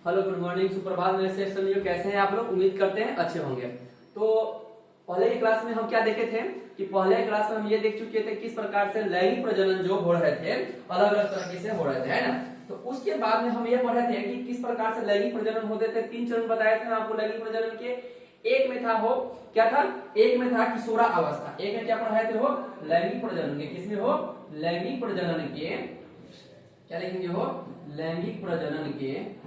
Hello, good morning, सुप्रभात मेरे श्रेष्ठ साथियों। कैसे हैं आप लोग? उम्मीद करते हैं अच्छे होंगे। तो पहले की क्लास में हम क्या देखे थे कि पहले क्लास में हम ये देख चुके थे किस प्रकार से लैंगिक प्रजनन जो हो रहे थे अलग अलग तरीके से हो रहे थे, है ना। तो उसके बाद में हम ये पढ़े थे कि किस प्रकार से लैंगिक प्रजनन होते थे। 3 चरण बताए थे आपको लैंगिक प्रजनन के। एक में था हो क्या था, एक में था किशोरा अवस्था। एक में क्या पढ़ाए थे हो लैंगिक प्रजनन के। किसमें हो? लैंगिक प्रजनन के। क्या लिखेंगे हो? लैंगिक प्रजनन के।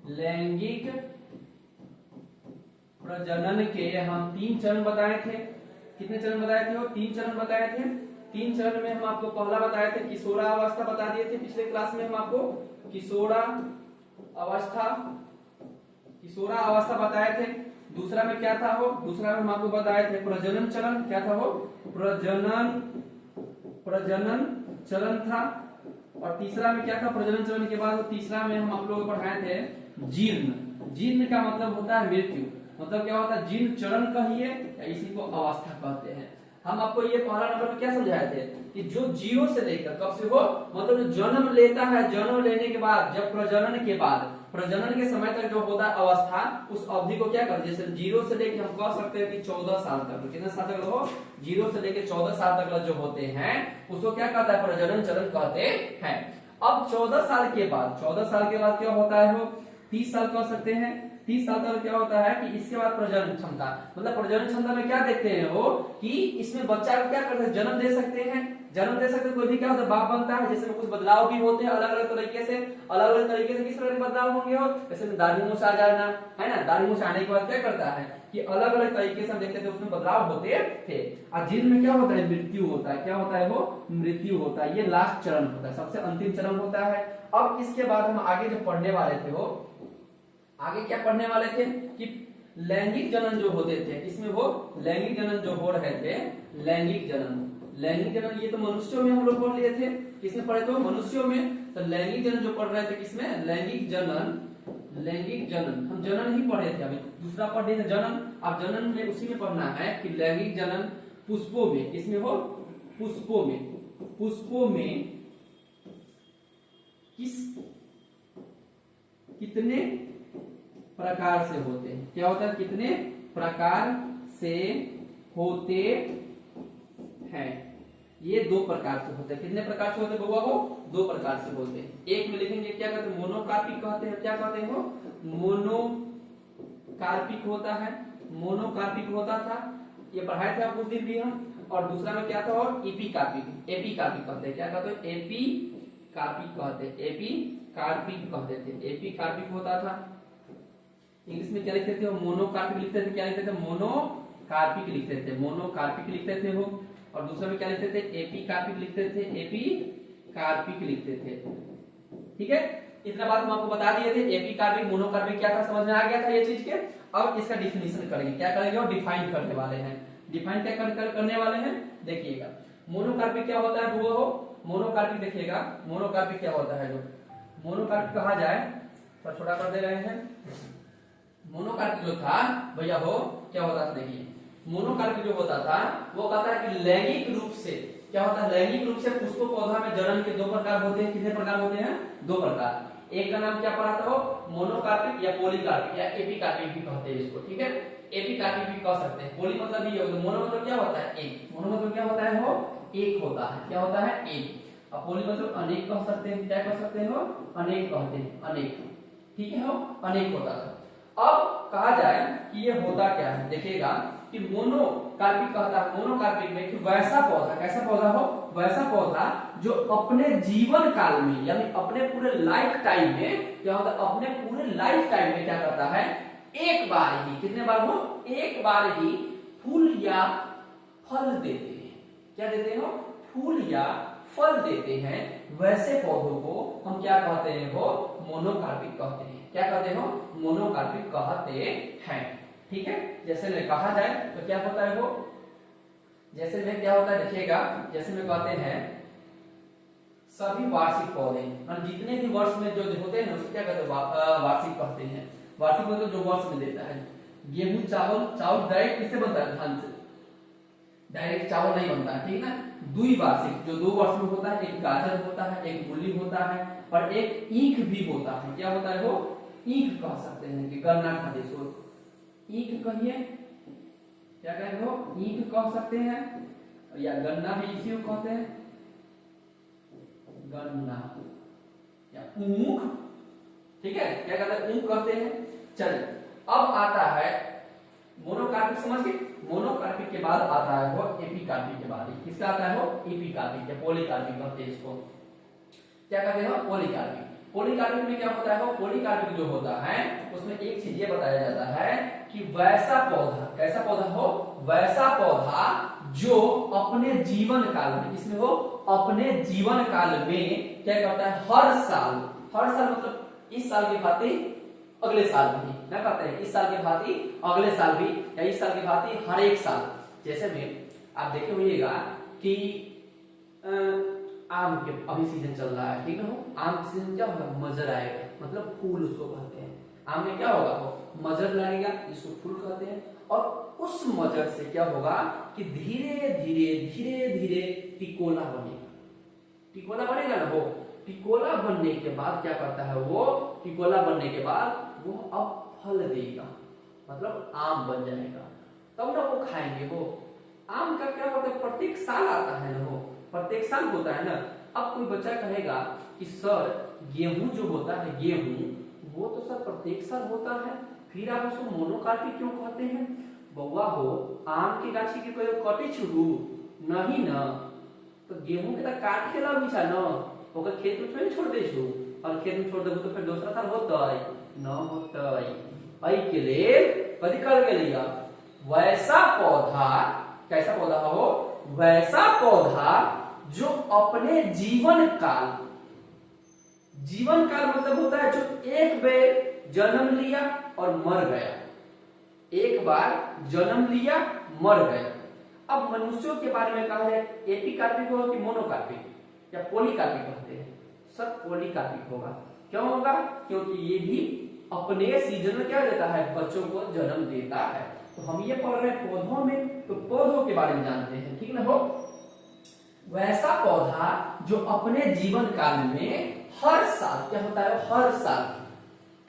लैंगिक प्रजनन के हम 3 चरण बताए थे। कितने चरण बताए थे? 3 चरण बताए थे। 3 चरण में हम आपको पहला बताए थे किशोरा अवस्था बता दिए थे। पिछले क्लास में हम आपको किशोरा अवस्था बताए थे। दूसरा में क्या था हो? दूसरा में हम आपको बताए थे प्रजनन चरण। क्या था हो? प्रजनन चरण था। और तीसरा में क्या था? प्रजनन चरण के बाद तीसरा में हम आप लोगों को पढ़ाए थे जीर्ण। जीर्ण का मतलब होता है मृत्यु। मतलब क्या होता है? जीर्ण चरण कहिए या इसी को अवस्था कहते हैं। हम आपको ये पहला नंबर में क्या समझाए थे कि जो 0 से लेकर कब से हो, मतलब जो जन्म लेता है, जन्म लेने के बाद जब प्रजनन के बाद प्रजनन के समय तक जो होता है अवस्था, उस अवधि को क्या कर, जैसे 0 से लेकर हम कह सकते हैं कि 14 साल तक। कितने साल तक हो? 0 से लेकर 14 साल तक जो होते हैं उसको क्या कहता है? प्रजनन चरण कहते हैं। अब 14 साल के बाद क्या होता है हो? 30 साल कह सकते हैं। 30 साल तक क्या होता है कि इसके बाद प्रजनन क्षमता, मतलब प्रजनन क्षमता में क्या देखते हैं वो कि इसमें बच्चा को क्या करते हैं? जन्म दे सकते हैं। जन्म दे सकते हैं, कोई भी क्या होता है? बाप बनता है। जैसे कुछ बदलाव भी होते हैं अलग अलग तरीके से। किस तरह के बदलाव होंगे हो? जैसे दाढ़ी मूंछ आ जाना, है ना। दाढ़ी मूंछ आने के बाद क्या करता है कि अलग अलग तरीके से हम देखते थे उसमें बदलाव होते थे। और जीर्ण में क्या होता है? मृत्यु होता है। क्या होता है वो? मृत्यु होता है। ये लास्ट चरण होता है, सबसे अंतिम चरण होता है। अब इसके बाद हम आगे जो पढ़ने वाले थे वो आगे क्या पढ़ने वाले थे कि लैंगिक जनन जो होते थे, इसमें वो लैंगिक जनन जो हो रहे थे, लैंगिक जनन ये तो मनुष्यों में हम लोग पढ़ लिए थे। किसमें पढ़े थे? मनुष्यों में। तो लैंगिक जनन जो पढ़ रहे थे किसमें? लैंगिक जनन हम जनन ही पढ़े थे। अभी दूसरा पढ़ रहे थे जनन। अब जनन में उसी में पढ़ना है कि लैंगिक जनन पुष्पों में। किसमें हो? पुष्पों में कितने प्रकार से होते हैं। क्या होता है? कितने प्रकार से होते हैं। ये 2 प्रकार से होते हैं। कितने प्रकार से होते हैं बउआ? वो 2 प्रकार से होते हैं। एक में लिखेंगे क्या कहते हैं? मोनोकार्पिक कहते हैं। क्या कहते हैं वो? मोनोकार्पिक होता है। मोनोकार्पिक होता था, ये पढ़ाए थे आप उस दिन भी हम। और दूसरा में क्या था? और एपीकार्पिक। एपीकार्पिक कहते हैं। क्या कहते हैं? एपीकार्पिक कहते हैं। एपीकार्पिक कहते थे। एपीकार्पिक होता था। इंग्लिश में क्या लिखते थे? मोनोकार्पिक लिखते थे। क्या लिखते थे? मोनोकार्पिक लिखते थे। मोनोकार्पिक लिखते थे वो। और दूसरा में क्या लिखते थे? एपीकार्पिक लिखते थे। एपीकार्पिक लिखते थे। ठीक है, इतना बात हम आपको बता दिए थे। एपीकार्पिक मोनोकार्पिक क्या था, समझ में आ गया था ये चीज के। अब इसका डिफिनेशन करेंगे। क्या करेंगे? और डिफाइन करने वाले हैं। डिफाइन क्या करने वाले हैं देखिएगा। मोनोकार्पिक क्या होता है वो हो? मोनोकार्पिक देखिएगा, मोनोकार्पिक क्या होता है? जो मोनोकार्पिक कहा जाए, थोड़ा छोटा कर दे रहे हैं। मोनोकार्पिक जो था भैया हो क्या होता था? देखिए, मोनोकार्पिक जो होता था वो कहता है कि लैंगिक रूप से क्या होता है? लैंगिक रूप से पुष्प पौधा में जनन के 2 प्रकार होते हैं। कितने प्रकार होते हैं? 2 प्रकार। एक का नाम क्या पढ़ा था? मोनोकार्पिक या पॉलीकार्पिक या एपीकार्पिक भी कहते हैं इसको। ठीक है, एपीकार्पिक भी कह सकते हैं। पोली मतलब ये होता है, मोनो मतलब क्या होता है? एक। मोनो मतलब क्या होता है? वो एक होता है। क्या होता है? एक। और पोली मतलब अनेक कह सकते हैं। क्या कह सकते हैं? अनेक कहते हैं। अनेक, ठीक है, अनेक होता था। अब कहा जाए कि ये होता क्या है, देखिएगा कि मोनोकार्पिक कहता है मोनोकार्पिक में कि वैसा पौधा, कैसा पौधा हो? वैसा पौधा जो अपने जीवन काल में यानी अपने पूरे लाइफ टाइम में क्या होता है? अपने पूरे लाइफ टाइम में क्या करता है? एक बार ही, कितने बार हो? एक बार ही फूल या फल देते हैं। क्या देते हो? फूल या फल देते हैं। वैसे पौधों को हम क्या कहते हैं? वो मोनोकार्पिक कहते हैं। क्या कहते हो? मोनोकार्पिक कहते हैं। ठीक है, जैसे में कहा जाए तो क्या होता है वो? जैसे में क्या होता है देखिएगा, जैसे में कहते हैं सभी वार्षिक पौधे, जितने भी वर्ष में जो होते हैं उसको क्या कहते हैं? वार्षिक कहते हैं। वार्षिक मतलब जो वर्ष में देता है। गेहूं चावल डायरेक्ट किससे बनता है? धान से। डायरेक्ट चावल नहीं बनता है, ठीक ना। द्विवार्षिक जो 2 वर्ष में होता है, एक गाजर होता है, एक मूली होता है और एक ईख भी होता है। क्या होता है वो? ईख कह सकते हैं कि गन्ना खाते सो ईख कहिए, क्या कह रहे हो, ईख कह सकते हैं, या गन्ना भी इसी को कहते हैं, गन्ना या ऊख, ठीक है, क्या कहते हैं, ऊख कहते हैं। चलिए अब आता है मोनोकार्पिक, समझ गए। मोनोकार्पिक के बाद आता है वो एपिकार्पिक के बाद, किसका आता है वो एपिकार्पिक या पॉलीकार्पिक कहते हैं इसको, क्या कहते हैं पॉलीकार्पिक। पॉलीकार्पिक में क्या होता है, वो पॉलीकार्पिक जो होता है उसमें एक चीज ये बताया जाता है कि वैसा पौधा, कैसा पौधा हो, वैसा पौधा जो अपने जीवन काल में, इसमें वो अपने जीवन काल में क्या करता है, हर साल मतलब इस साल की भांति अगले साल भी, क्या कहते हैं, इस साल की भांति अगले साल भी, या इस साल की भांति हर एक साल। जैसे में आप देखे होइएगा कि आम के अभी सीजन चल रहा है, ठीक है, आम के सीजन क्या होगा, मजर आएगा, मतलब फूल उसको कहते हैं। आम में क्या होगा, वो मजर लगेगा, इसको फूल कहते हैं। और उस मजर से क्या होगा कि धीरे धीरे धीरे धीरे टिकोला बनेगा, टिकोला बनेगा ना, वो टिकोला बनने के बाद क्या करता है, वो टिकोला बनने के बाद वो अब फल देगा, मतलब आम बन जाएगा, तब ना वो खाएंगे। वो आम का क्या होता है, प्रत्येक साल आता है ना, वो प्रत्येक साल होता है ना। अब कोई बच्चा कहेगा कि सर गेहूं जो होता है, गेहूं वो तो सर प्रत्येक साल होता है, फिर आप उसको मोनोकार्पिक क्यों कहते हैं। बउआ हो, आम की गाछी के कोई कटे छू नहीं ना, तो गेहूं के तो काट खेला भी छा ना, ओकर खेत में थोड़ी छोड़ दे छू, और खेत में छोड़ देबो तो फिर दूसरा साल होतै न होतै। एहि के लेल कथि कर गेलिया, वैसा पौधा, कैसा पौधा हो, वैसा पौधा जो अपने जीवन काल मतलब होता है जो एक बार जन्म लिया और मर गया, एक बार जन्म लिया मर गया। अब मनुष्यों के बारे में कहा जाए एपिकार्पिक होगा कि मोनोकार्पिक या पॉलीकार्पिक कहते हैं, सब पॉलीकार्पिक होगा। क्यों होगा, क्योंकि ये भी अपने सीजन में क्या देता है, बच्चों को जन्म देता है। तो हम ये पढ़ रहे हैं पौधों में, तो पौधों के बारे में जानते हैं, ठीक ना हो। वैसा पौधा जो अपने जीवन काल में हर साल क्या होता है, हर साल,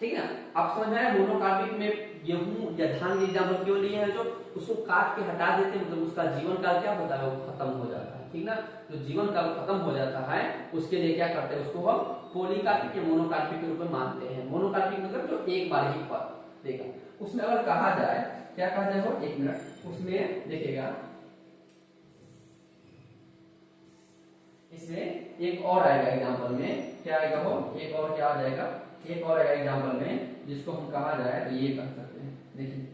ठीक ना। आप समझ में आया, मोनोकार्पिक में गेहूं या धान के एग्जाम्पल क्यों लिए हैं, जो उसको काट के हटा देते हैं, मतलब उसका जीवन काल क्या होता है, वो खत्म हो जाता है, ठीक ना। जो जीवन काल खत्म हो जाता है उसके लिए क्या करते हैं, उसको हम पॉलीकार्पिक या मोनोकार्पिक के रूप में मानते हैं। मोनोकार्पिक मतलब जो एक बार ही फल देगा। उसमें अगर कहा जाए, क्या कहा जाए वो, एक मिनट, उसमें देखिएगा, इसमें एक और आएगा एग्जाम्पल में, क्या आएगा वो, एक और क्या आ जाएगा, एक और आएगा एग्जाम्पल में, जिसको हम कहा जाए तो ये कह सकते हैं। देखिए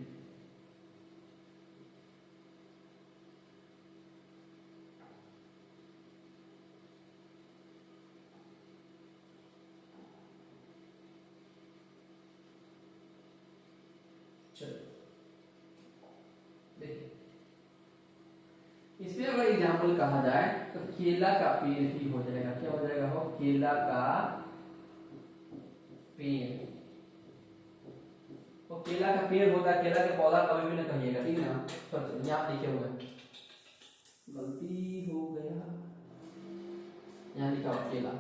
इसमें अगर एग्जाम्पल कहा जाए तो केला का पेड़ ही हो जाएगा, क्या हो जाएगा वो, केला का पेड़। तो केला का पेड़ होता है, केला का पौधा कभी भी ना कहिएगा, ठीक है ना। तो यहाँ लिखे हुए, गलती हो गया, यहाँ लिखा हुआ केला,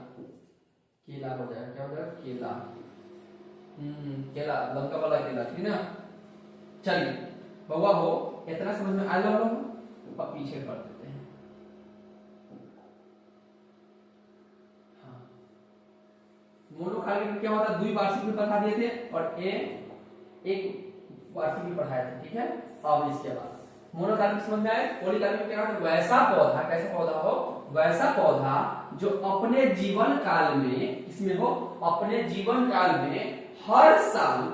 केला हो जाएगा, क्या हो जाएगा, केला, केला लंका वाला केला, ठीक है ना। चलिए बउआ हो, इतना समझ में आ लो, पीछे कर देते हैं। हाँ, मोनोकार्पिक में क्या होता है, द्विवार्षिक भी पढ़ा दिए थे और एक वार्षिक भी पढ़ाया था, ठीक है। अब इसके बाद मोनोकार्पिक समझ में आए। पॉलीकार्पिक क्या होता है, वैसा पौधा, कैसा पौधा हो, वैसा पौधा जो अपने जीवन काल में, इसमें हो अपने जीवन काल में हर साल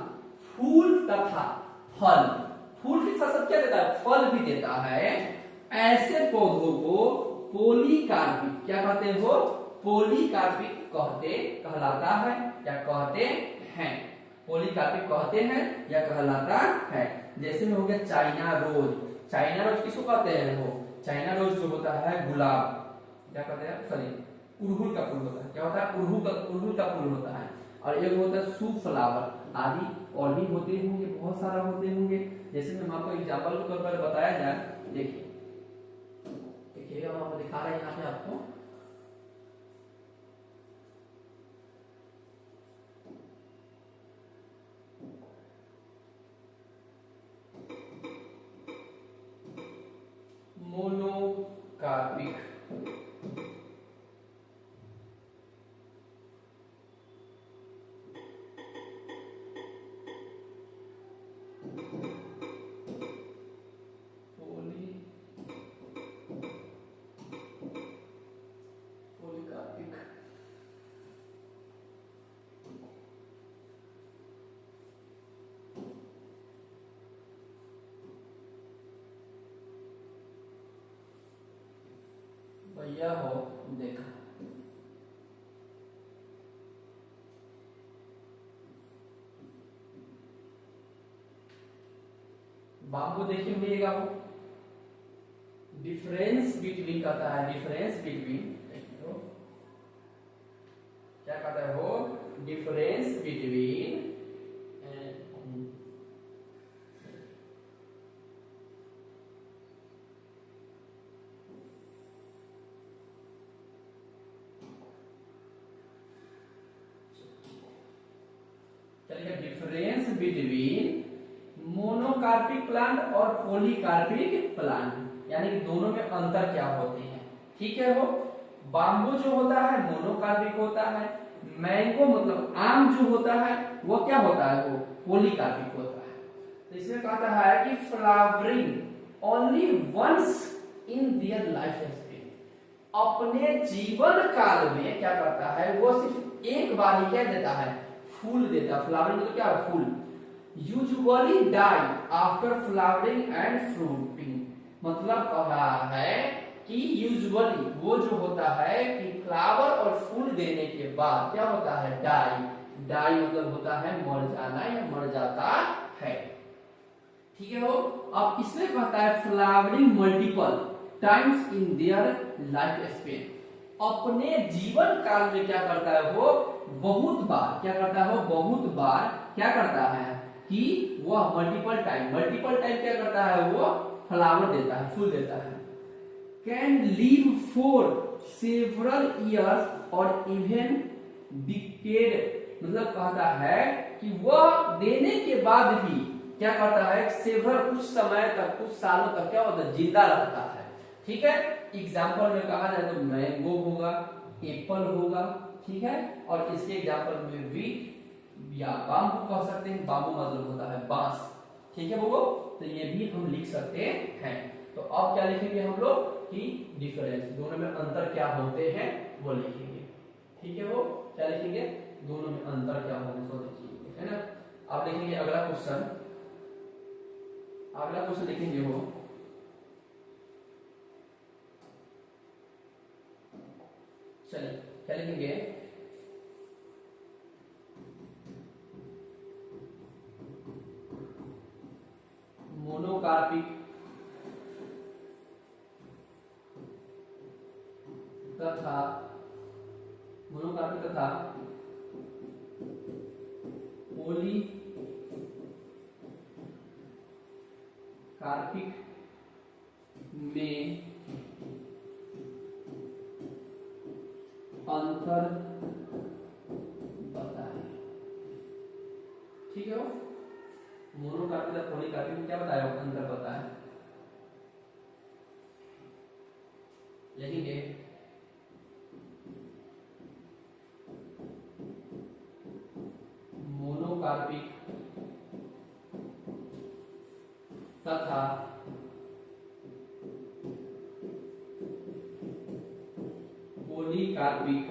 फूल तथा फल, फूल के साथ साथ क्या देता है, फल भी देता है। ऐसे पौधों को पॉलीकार्पिक क्या कहते हो, पॉलीकार्पिक कहलाता है या कहते हैं, पॉलीकार्पिक कहते हैं या कहलाता है। जैसे में हो गया चाइना रोज, चाइना रोज किसको कहते हैं, वो चाइना रोज जो होता है गुलाब, क्या कहते हैं, सॉरी उड़हुल का फूल होता है, क्या होता है, उड़हुल का फूल होता है। और एक होता है सूप फ्लावर आदि और भी होते होंगे, बहुत सारा होते होंगे। जैसे मैं आपको एग्जाम्पल के तौर पर बताया जाए, देखिए हम आपको दिखा रहे हैं यहाँ पे आपको, यह हो देखा। बाम्बू देखिए मिलेगा वो डिफरेंस बिटवीन कहता है, डिफरेंस बिटवीन क्या कहता है वो, डिफरेंस बिटवीन चलिए डिफरेंस बिटवीन मोनोकार्पिक प्लांट और पॉलीकार्पिक प्लांट, यानी कि दोनों में अंतर क्या होते हैं। ठीक है, वो बाम्बू जो होता है मोनोकार्पिक होता है, मैंगो मतलब आम जो होता है वो क्या होता है, वो पॉलीकार्पिक होता है। तो इसमें कहता है कि flowering only once in their life span, अपने जीवन काल में क्या करता है वो सिर्फ एक बार ही क्या देता है, फूल देता है। फ्लावरिंग मतलब क्या है, फूल। Usually die after flowering and fruiting, मतलब कह रहा है कि यूजुअली वो जो होता है कि फ्लावर और फूल देने के बाद क्या होता है, डाई। डाई मतलब होता है मर जाना या मर जाता है। ठीक है, वो अब इसमें कहता है flowering multiple times in their life span, अपने जीवन काल में क्या करता है वो बहुत बार क्या करता है, वो बहुत बार क्या करता है कि वह मल्टीपल टाइम क्या करता है, वो फ्लावर देता है, फूल देता है। Can leave for several years और इवन डिकेड, मतलब कहता है कि वह देने के बाद भी क्या करता है, सेवरल कुछ समय तक, कुछ सालों तक क्या होता है, जिंदा रहता है। ठीक है, एग्जाम्पल में कहा जाए तो मैंगो होगा, एप्पल होगा। ठीक है, और इसके एग्जाम्पल में वीट या बाम्बू कह सकते हैं, बाम्बू मतलब होता है बांस। ठीक है बबो, तो ये भी हम लिख सकते हैं। तो अब क्या लिखेंगे हम लोग कि डिफरेंस, दोनों में अंतर क्या होते हैं वो लिखेंगे। ठीक है, वो क्या लिखेंगे, दोनों में अंतर क्या होते सो लिखेंगे, है ना। अब लिखेंगे अगला क्वेश्चन, अगला क्वेश्चन लिखेंगे वो चलिए क्या लिखेंगे, मोनोकार्पिक तथा पॉलीकार्पिक में अंतर बताएं। ठीक है, मोनोकार्पिक और पॉलीकार्पिक में क्या बताया, अंतर बताएं। लिखेंगे मोनोकार्पिक तथा पॉलीकार्पिक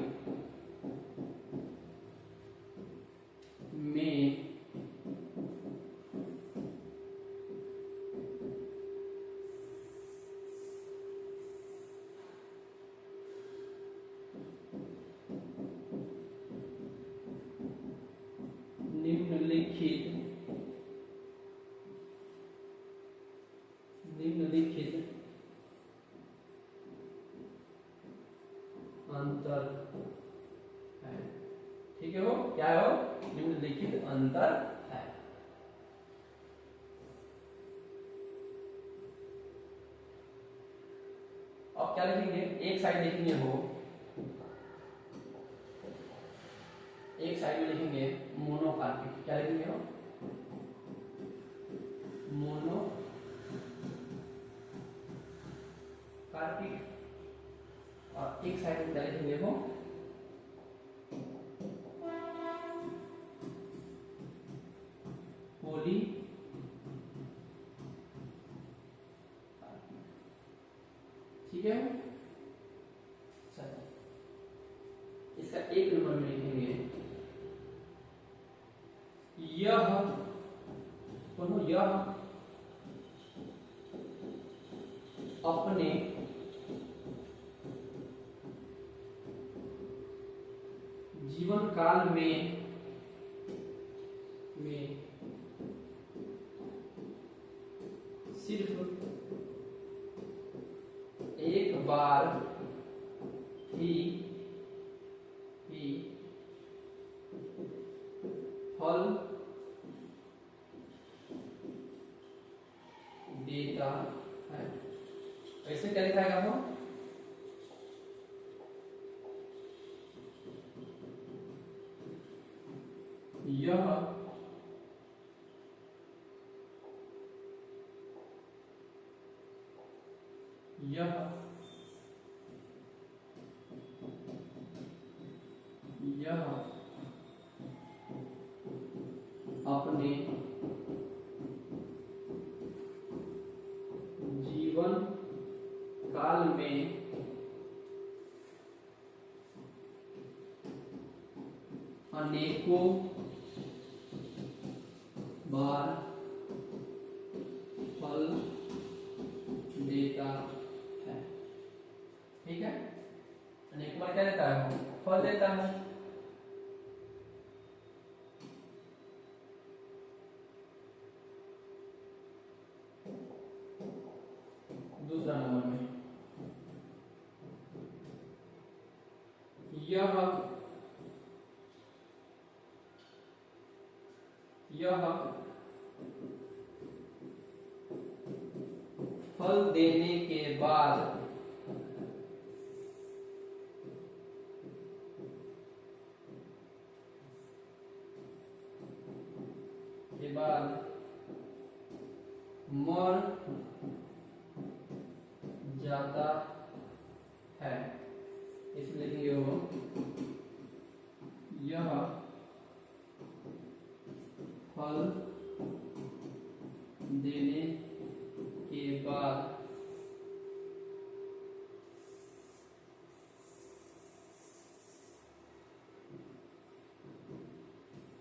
में निम्नलिखित अंतर है। ठीक है, वो क्या है, वो निम्नलिखित अंतर है। अब क्या लिखेंगे, एक साइड लिखेंगे वो, एक साइड में लिखेंगे मोनोकार्पिक। क्या लिखेंगे वो, मोनो कार्पिक, और एक साइड में क्या लिखेंगे वो पॉली। ठीक है, इसका एक नंबर में लिखेंगे यह अपने काल में सिर्फ एक बार ही फल देता है। ऐसे क्या लिखाएगा वो? यह अपने जीवन काल में अनेकों बार फल देता है। ठीक है, अनेक बार क्या देता है? फल देता है। दूसरा नंबर में यह फल देने के बाद मर जाता है। इसलिए लिखेंगे वो यह फल देने के बाद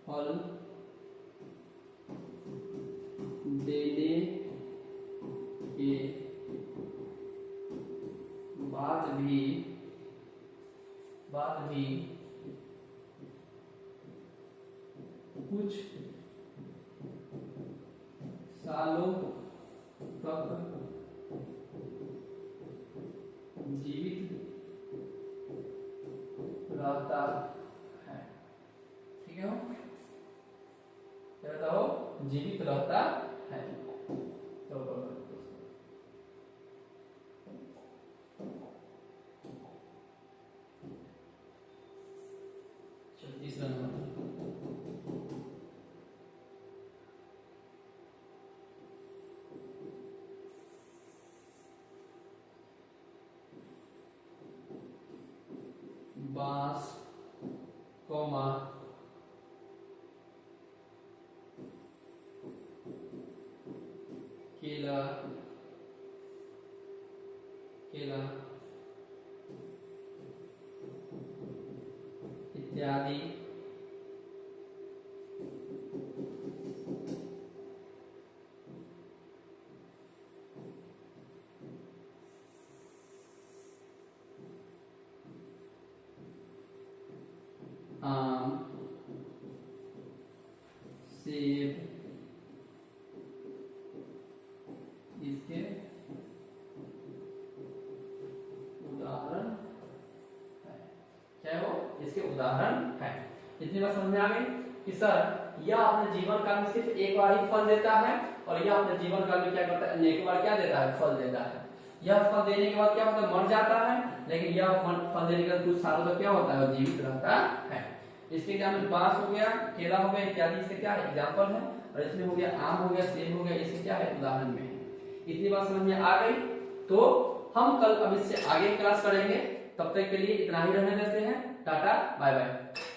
फल देने के बाद भी कुछ सालों तक जीवित रहता है। ठीक है, रहता हो, जीवित रहता है। तीसरा नंबर बांस कौमा केला इत्यादि आम सेब इसके उदाहरण है। क्या है वो? इसके उदाहरण है। इतनी बात समझ में आ गई कि सर यह अपने जीवन काल में सिर्फ एक बार ही फल देता है और यह अपने जीवन काल में क्या करता है? अनेक बार क्या देता है? फल देता है। यह फल देने के बाद क्या होता है? मर जाता है, लेकिन यह फल देने के बाद कुछ सालों तक क्या होता है? जीवित रहता है। इसके क्या में बांस हो गया, केला हो गया इत्यादि, इसके क्या है? एग्जाम्पल है। और इसमें हो गया आम हो गया, सेब हो गया, इसके क्या है? उदाहरण में। इतनी बात समझ में आ गई तो हम कल अब इससे आगे क्लास करेंगे। तब तक के लिए इतना ही रहने देते हैं। Tata bye bye.